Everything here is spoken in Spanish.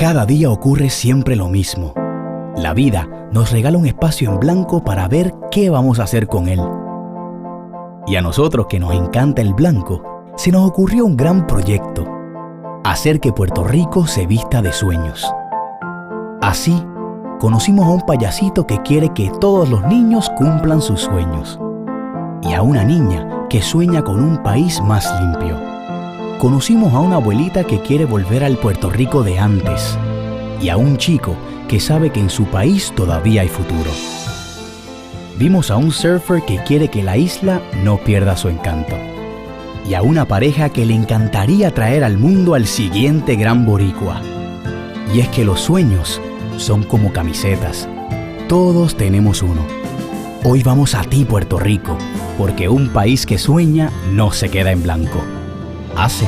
Cada día ocurre siempre lo mismo. La vida nos regala un espacio en blanco para ver qué vamos a hacer con él. Y a nosotros, que nos encanta el blanco, se nos ocurrió un gran proyecto: hacer que Puerto Rico se vista de sueños. Así, conocimos a un payasito que quiere que todos los niños cumplan sus sueños, y a una niña que sueña con un país más limpio. Conocimos a una abuelita que quiere volver al Puerto Rico de antes, y a un chico que sabe que en su país todavía hay futuro. Vimos a un surfer que quiere que la isla no pierda su encanto, y a una pareja que le encantaría traer al mundo al siguiente gran boricua. Y es que los sueños son como camisetas. Todos tenemos uno. Hoy vamos a ti, Puerto Rico, porque un país que sueña no se queda en blanco. Hace